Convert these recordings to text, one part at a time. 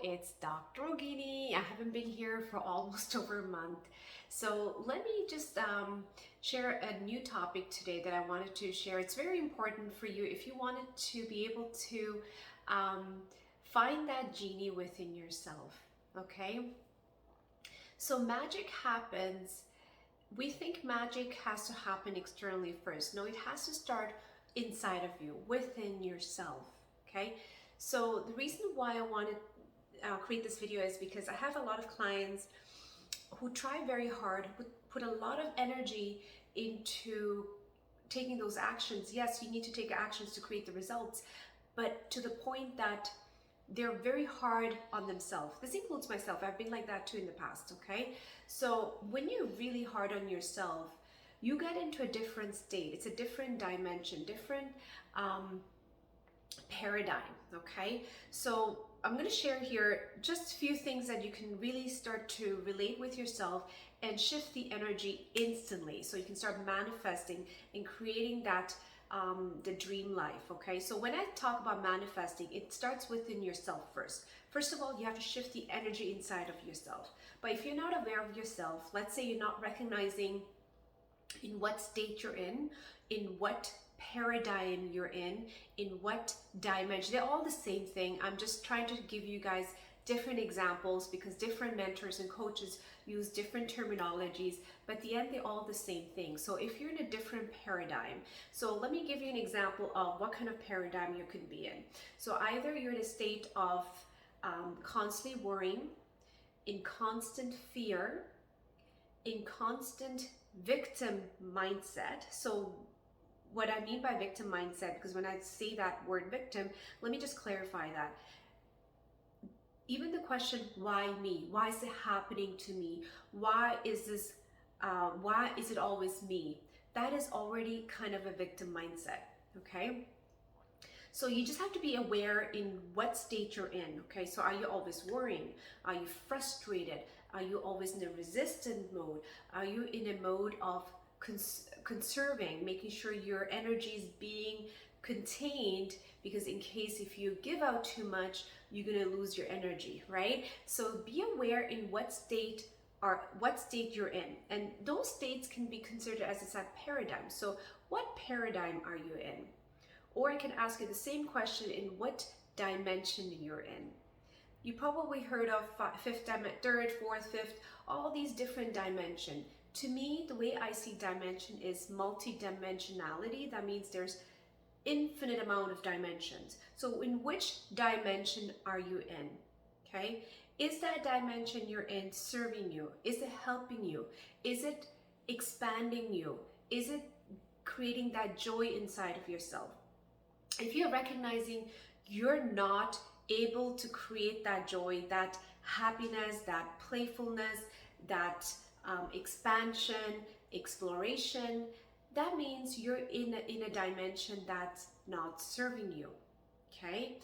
it's Dr. Rogini. I haven't been here for almost over a month. So let me just share a new topic today that I wanted to share. It's very important for you if you wanted to be able to find that genie within yourself, okay? So magic happens, we think magic has to happen externally first. No, it has to start inside of you, within yourself, okay? So the reason why I wanted to create this video is because I have a lot of clients who try very hard, who put a lot of energy into taking those actions. Yes, you need to take actions to create the results, but to the point that they're very hard on themselves. This includes myself. I've been like that too in the past, okay? So when you're really hard on yourself, you get into a different state. It's a different dimension, different paradigm, okay? So I'm going to share here just a few things that you can really start to relate with yourself and shift the energy instantly, so you can start manifesting and creating that the dream life, okay? So when I talk about manifesting, it starts within yourself first. First of all, you have to shift the energy inside of yourself. But if you're not aware of yourself, let's say you're not recognizing in what state you're in what paradigm you're in what dimension, they're all the same thing. I'm just trying to give you guys different examples because different mentors and coaches use different terminologies, but at the end they're all the same thing. So if you're in a different paradigm, so let me give you an example of what kind of paradigm you could be in. So either you're in a state of constantly worrying, in constant fear, in constant victim mindset. So what I mean by victim mindset, because when I say that word victim, let me just clarify that. Even the question, why me? Why is it happening to me? Why is this, why is it always me? That is already kind of a victim mindset, okay? So you just have to be aware in what state you're in, okay? So are you always worrying? Are you frustrated? Are you always in a resistant mode? Are you in a mode of conserving, making sure your energy is being contained, because in case if you give out too much, you're going to lose your energy, right? So be aware in what state you're in, and those states can be considered as a paradigm. So what paradigm are you in? Or I can ask you the same question, in what dimension you're in. You probably heard of third, fourth, fifth, all these different dimensions. To me, the way I see dimension is multi-dimensionality. That means there's infinite amount of dimensions. So in which dimension are you in? Okay? Is that dimension you're in serving you? Is it helping you? Is it expanding you? Is it creating that joy inside of yourself? If you're recognizing you're not able to create that joy, that happiness, that playfulness, that expansion, exploration, that means you're in a dimension that's not serving you, okay?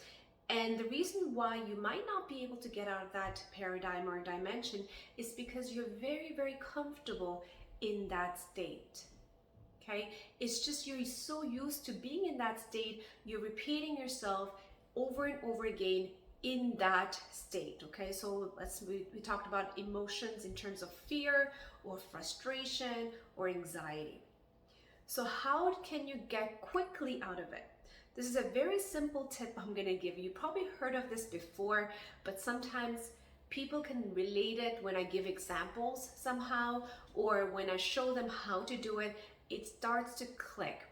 And the reason why you might not be able to get out of that paradigm or dimension is because you're very, very comfortable in that state, okay? It's just you're so used to being in that state, you're repeating yourself over and over again in that state, okay? So we talked about emotions in terms of fear or frustration or anxiety. So how can you get quickly out of it? This is a very simple tip I'm gonna give you. You probably heard of this before, but sometimes people can relate it when I give examples somehow, or when I show them how to do it, it starts to click.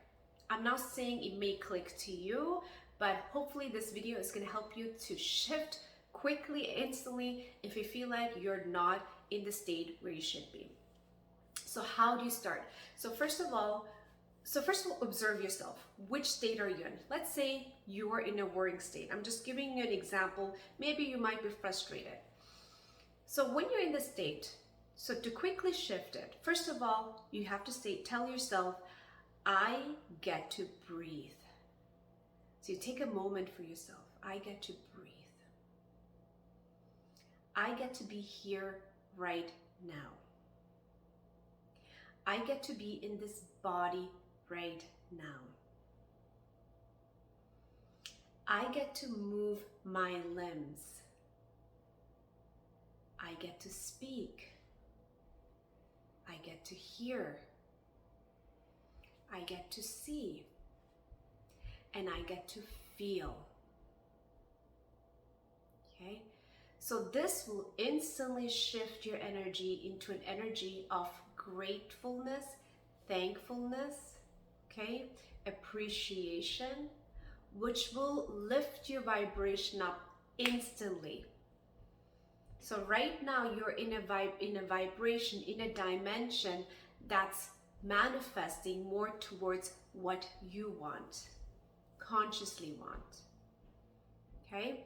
I'm not saying it may click to you, but hopefully this video is going to help you to shift quickly, instantly, if you feel like you're not in the state where you should be. So how do you start? So first of all, observe yourself. Which state are you in? Let's say you are in a worrying state. I'm just giving you an example. Maybe you might be frustrated. So when you're in this state, so to quickly shift it, first of all, you have to tell yourself, I get to breathe. So you take a moment for yourself. I get to breathe. I get to be here right now. I get to be in this body right now. I get to move my limbs. I get to speak. I get to hear. I get to see. And I get to feel. Okay? So this will instantly shift your energy into an energy of gratefulness, thankfulness, okay, appreciation, which will lift your vibration up instantly. So right now you're in a vibration, in a dimension that's manifesting more towards what you want, consciously want. Okay?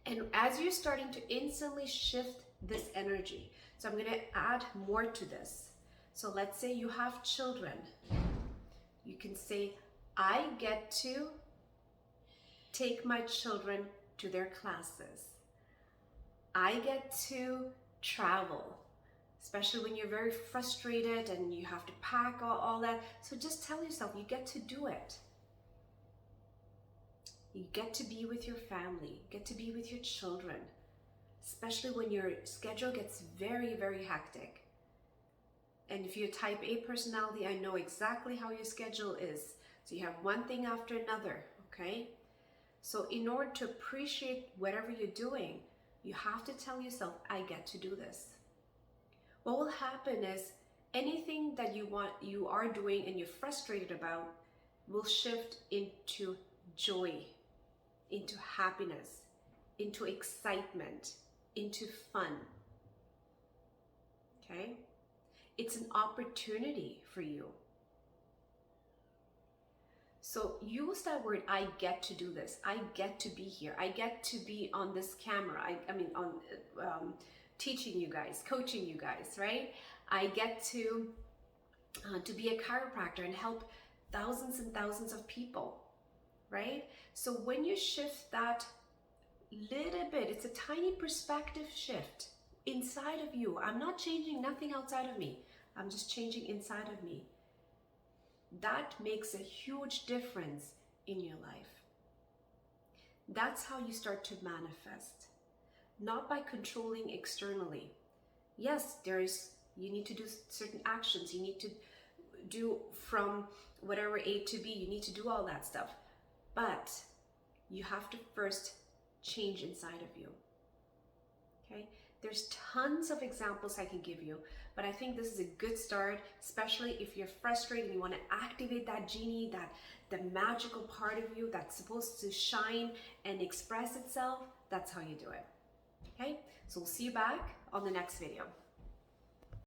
And as you're starting to instantly shift this energy, so I'm going to add more to this. So let's say you have children. You can say, I get to take my children to their classes. I get to travel, especially when you're very frustrated and you have to pack all that. So just tell yourself, you get to do it. You get to be with your family, get to be with your children, especially when your schedule gets very, very hectic. And if you're a type A personality, I know exactly how your schedule is. So you have one thing after another, okay? So in order to appreciate whatever you're doing, you have to tell yourself, I get to do this. What will happen is anything that you are doing and you're frustrated about will shift into joy, into happiness, into excitement, into fun. Okay? It's an opportunity for you. So use that word, I get to do this. I get to be here. I get to be on this camera. I mean, on teaching you guys, coaching you guys, right? I get to be a chiropractor and help thousands and thousands of people, right? So when you shift that little bit, it's a tiny perspective shift inside of you. I'm not changing nothing outside of me. I'm just changing inside of me. That makes a huge difference in your life. That's how you start to manifest. Not by controlling externally. Yes, you need to do certain actions. You need to do from whatever A to B. You need to do all that stuff. But you have to first change inside of you. Okay? There's tons of examples I can give you, but I think this is a good start, especially if you're frustrated and you want to activate that genie, the magical part of you that's supposed to shine and express itself. That's how you do it. Okay? So we'll see you back on the next video.